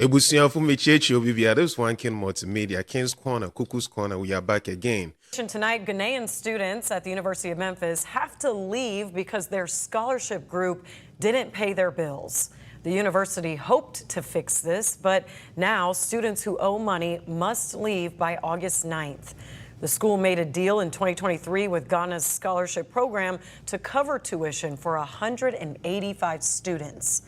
Ebusian for me, this one King Multimedia, King's Corner, Cuckoo's Corner. We are back again. Tonight, Ghanaian students at the University of Memphis have to leave because their scholarship group didn't pay their bills. The university hoped to fix this, but now students who owe money must leave by August 9th. The school made a deal in 2023 with Ghana's scholarship program to cover tuition for 185 students.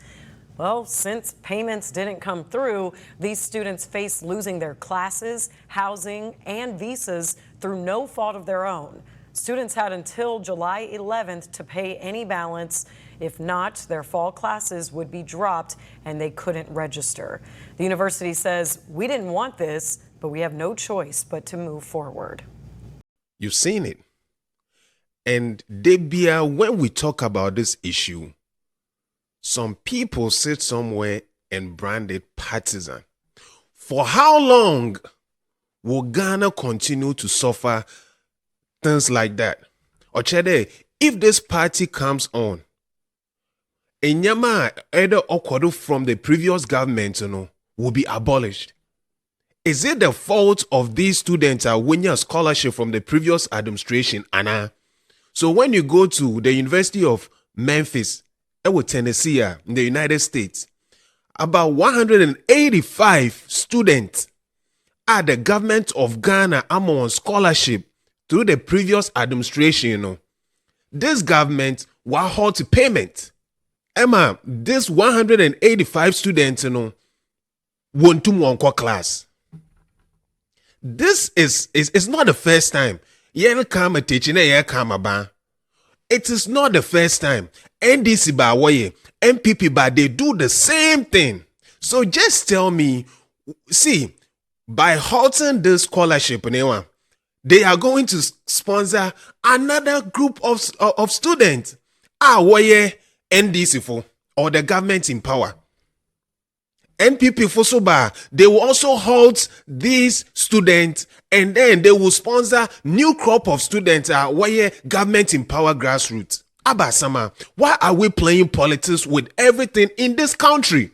Well, since payments didn't come through, these students face losing their classes, housing, and visas through no fault of their own. Students had until July 11th to pay any balance. If not, their fall classes would be dropped and they couldn't register. The university says, "We didn't want this, but we have no choice but to move forward." You've seen it. And Debia, when we talk about this issue, some people sit somewhere and brand it partisan. For how long will Ghana continue to suffer things like that? Ochede, if this party comes on, Enyama either Okodo from the previous government will be abolished. Is it the fault of these students are winning a scholarship from the previous administration, Anna? So when you go to the University of Memphis, Tennessee, in the United States, about 185 students are the government of Ghana on scholarship through the previous administration. This government will halt payment. Emma, this 185 students won't do one class. This is not the first time. It is not the first time. NDC by way, MPP by they do the same thing. So just tell me, see, by halting this scholarship, they are going to sponsor another group of students. NDC for or the government in power. NPP for Soba, they will also halt these students and then they will sponsor new crop of students where government in power grassroots. Abba Sama, why are we playing politics with everything in this country?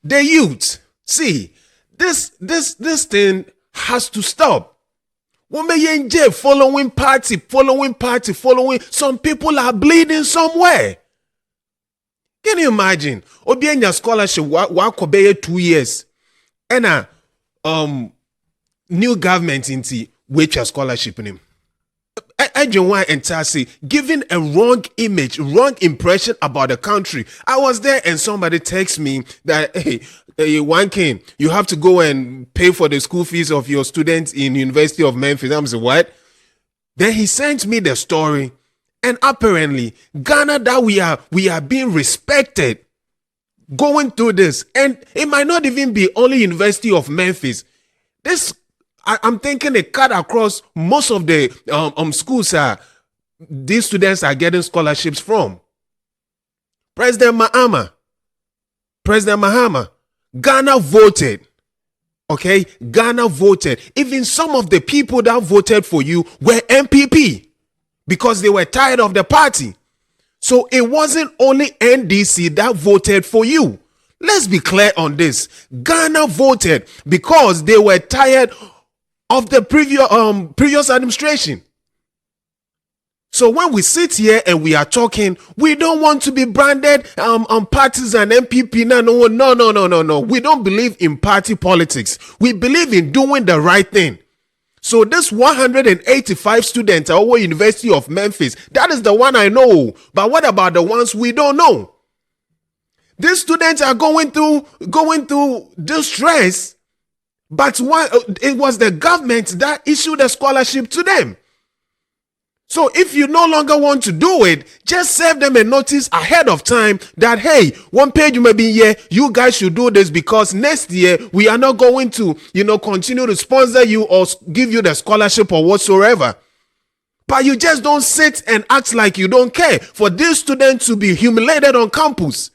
The youth, see, this thing has to stop. Following party. Some people are bleeding somewhere. Can you imagine? Obienya scholarship wa 2 years. And new government into which scholarship name. I want to say, giving a wrong image, wrong impression about the country. I was there and somebody texted me that, hey, one king, you have to go and pay for the school fees of your students in University of Memphis. I'm saying, what? Then he sent me the story. And apparently, Ghana, that we are being respected going through this. And it might not even be only University of Memphis. This, I'm thinking it cut across most of the schools these students are getting scholarships from. President Mahama, Ghana voted. Okay, Ghana voted. Even some of the people that voted for you were MPP. Because they were tired of the party. So it wasn't only NDC that voted for you. Let's be clear on this. Ghana voted because they were tired of the previous administration. So when we sit here and we are talking, we don't want to be branded partisan MPP. No. We don't believe in party politics. We believe in doing the right thing. So this 185 students at our University of Memphis, that is the one I know. But what about the ones we don't know? These students are going through distress, but it was the government that issued a scholarship to them. So if you no longer want to do it, just serve them a notice ahead of time that, hey, one page you may be here, you guys should do this because next year we are not going to, continue to sponsor you or give you the scholarship or whatsoever. But you just don't sit and act like you don't care for these students to be humiliated on campus.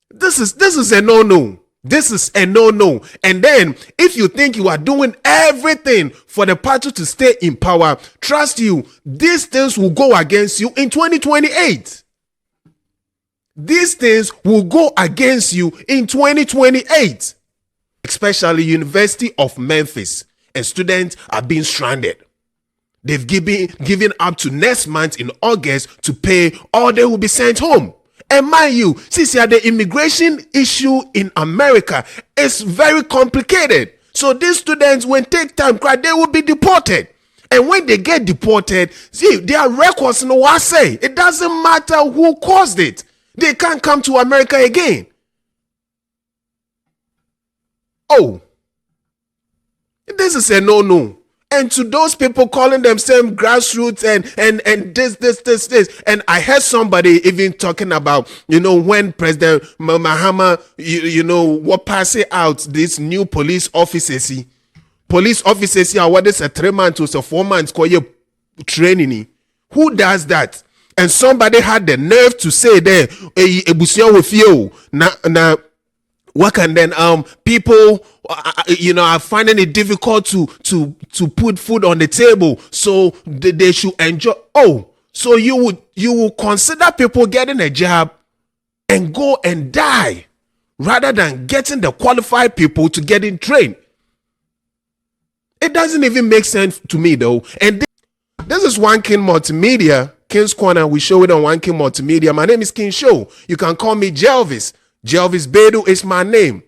This is a no-no. This is a no-no. And then, if you think you are doing everything for the party to stay in power, trust you, these things will go against you in 2028. these things will go against you in 2028. Especially University of Memphis, and students are being stranded. They've given up to next month in August to pay, or they will be sent home. And mind you, since the immigration issue in America is very complicated, so these students, when take time, they will be deported. And when they get deported, see, their records no what say. It doesn't matter who caused it. They can't come to America again. Oh, this is a no-no. And to those people calling themselves grassroots and this. And I heard somebody even talking about, when President Mahama, what passing out these new police officers. Police officers here, what is a 3 months or so 4 months call you training. Who does that? And somebody had the nerve to say there, ebusia with you. Now, what can then people are finding it difficult to put food on the table, so they should enjoy. Oh, so you will consider people getting a job and go and die rather than getting the qualified people to get in trained. It doesn't even make sense to me though. And this is One King Multimedia, King's Corner. We show it on One King Multimedia. My name is King Show. You can call me Jelvis. Jelvis Bedu is my name.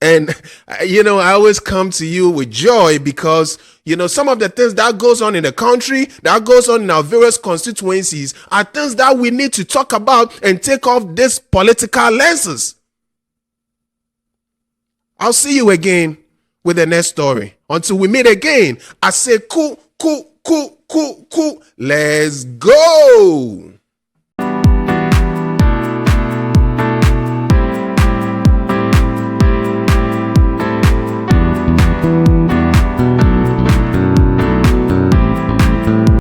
And, I always come to you with joy because, some of the things that goes on in the country, that goes on in our various constituencies are things that we need to talk about and take off these political lenses. I'll see you again with the next story. Until we meet again, I say, cool. Let's go.